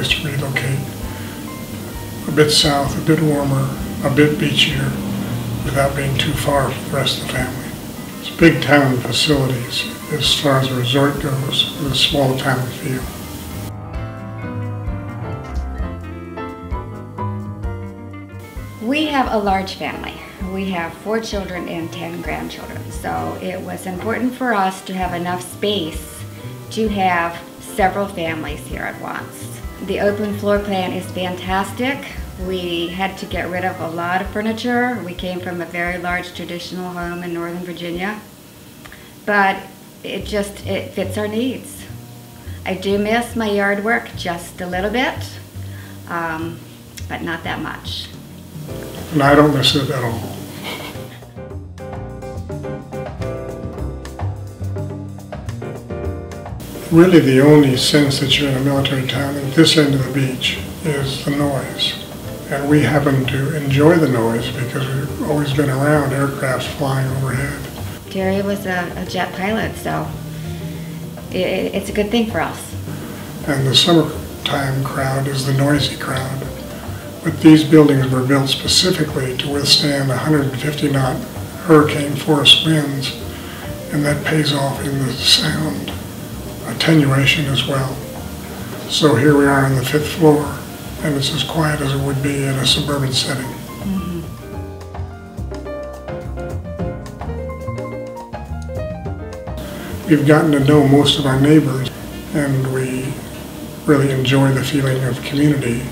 place to relocate. A bit south, a bit warmer, a bit beachier, without being too far from the rest of the family. It's big town facilities as far as the resort goes, with a small town feel. We have a large family. We have 4 children and 10 grandchildren, so it was important for us to have enough space to have several families here at once. The open floor plan is fantastic. We had to get rid of a lot of furniture. We came from a very large traditional home in Northern Virginia, but it fits our needs. I do miss my yard work just a little bit, but not that much. And I don't miss it at all. Really, the only sense that you're in a military town at this end of the beach is the noise. And we happen to enjoy the noise because we've always been around aircraft flying overhead. Terry was a jet pilot, so it's a good thing for us. And the summertime crowd is the noisy crowd. But these buildings were built specifically to withstand 150-knot hurricane force winds, and that pays off in the sound attenuation as well. So here we are on the 5th floor, and it's as quiet as it would be in a suburban setting. We've gotten to know most of our neighbors, and we really enjoy the feeling of community,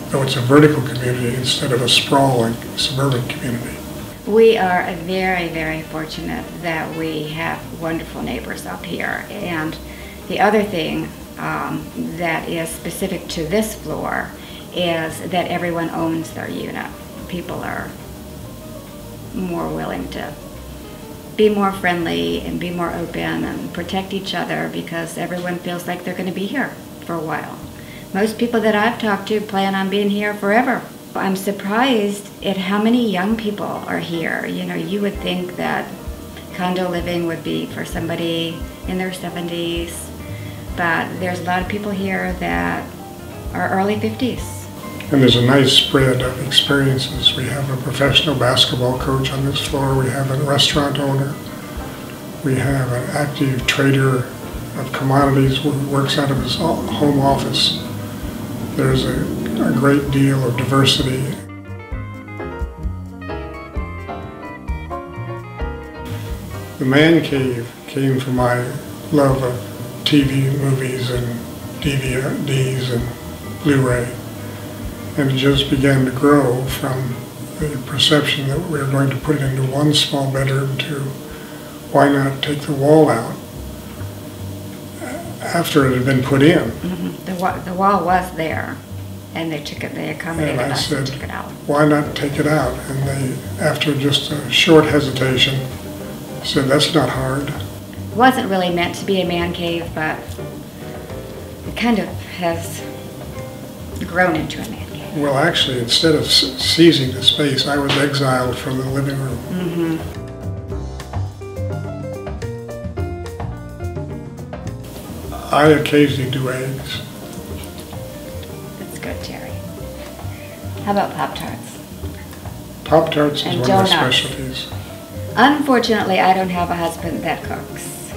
though it's a vertical community instead of a sprawling suburban community. We are very, very fortunate that we have wonderful neighbors up here. And the other thing that is specific to this floor is that everyone owns their unit. People are more willing to be more friendly and be more open and protect each other because everyone feels like they're going to be here for a while. Most people that I've talked to plan on being here forever. I'm surprised at how many young people are here. You know, you would think that condo living would be for somebody in their 70s, but there's a lot of people here that are early 50s. And there's a nice spread of experiences. We have a professional basketball coach on this floor. We have a restaurant owner. We have an active trader of commodities who works out of his home office. There's a great deal of diversity. The man cave came from my love of TV movies and DVDs and Blu-ray. And it just began to grow from the perception that we were going to put it into one small bedroom to why not take the wall out after it had been put in. The wall was there, and they took it. They accommodated us and took it out. Why not take it out? And they, after just a short hesitation, said that's not hard. It wasn't really meant to be a man cave, but it kind of has grown into a man cave. Well, actually, instead of seizing the space, I was exiled from the living room. I occasionally do eggs. That's good, Terry. How about Pop-Tarts? Pop-Tarts is And one of my donuts. specialties. Unfortunately, I don't have a husband that cooks.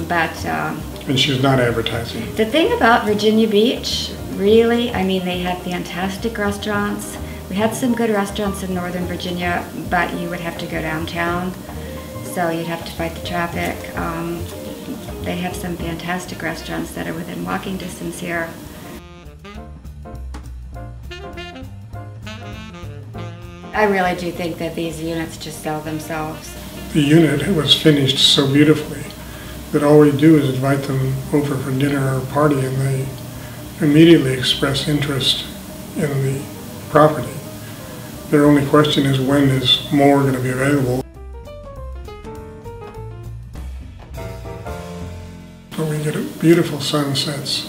But And she's not advertising. the thing about Virginia Beach, really, I mean, they have fantastic restaurants. We had some good restaurants in Northern Virginia, but you would have to go downtown, so you'd have to fight the traffic. They have some fantastic restaurants that are within walking distance here. I really do think that these units just sell themselves. The unit was finished so beautifully that all we do is invite them over for dinner or a party, and they immediately express interest in the property. Their only question is, when is more going to be available? But we get beautiful sunsets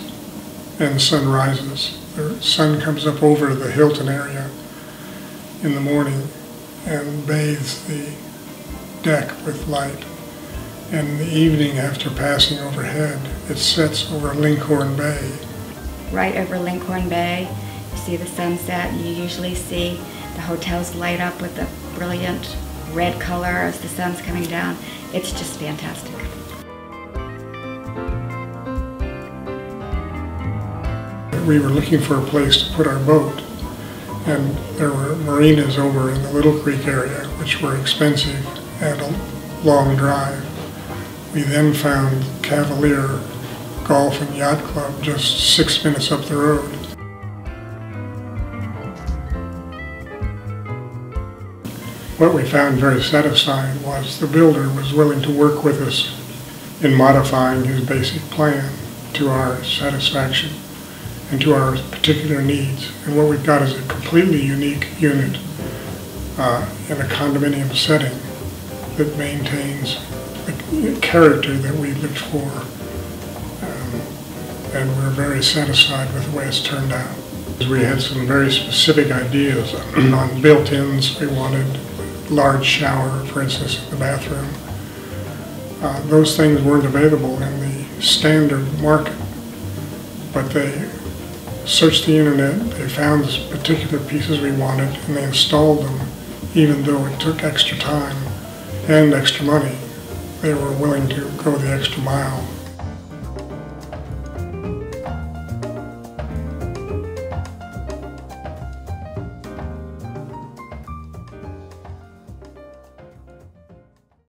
and sunrises. The sun comes up over the Hilton area in the morning and bathes the deck with light. And in the evening, after passing overhead, it sets over Lincoln Bay. right over Lincoln Bay. You see the sunset. You usually see the hotels light up with a brilliant red color as the sun's coming down. It's just fantastic. We were looking for a place to put our boat, and there were marinas over in the Little Creek area, which were expensive and a long drive. We then found Cavalier Golf and Yacht Club just 6 minutes up the road. What we found very satisfying was the builder was willing to work with us in modifying his basic plan to our satisfaction and to our particular needs. And what we've got is a completely unique unit in a condominium setting that maintains the character that we looked for. And we're very satisfied with the way it's turned out. We had some very specific ideas on built-ins. We wanted large shower, for instance, in the bathroom. Those things weren't available in the standard market, but they searched the internet, they found the particular pieces we wanted, and they installed them, even though it took extra time and extra money. They were willing to go the extra mile.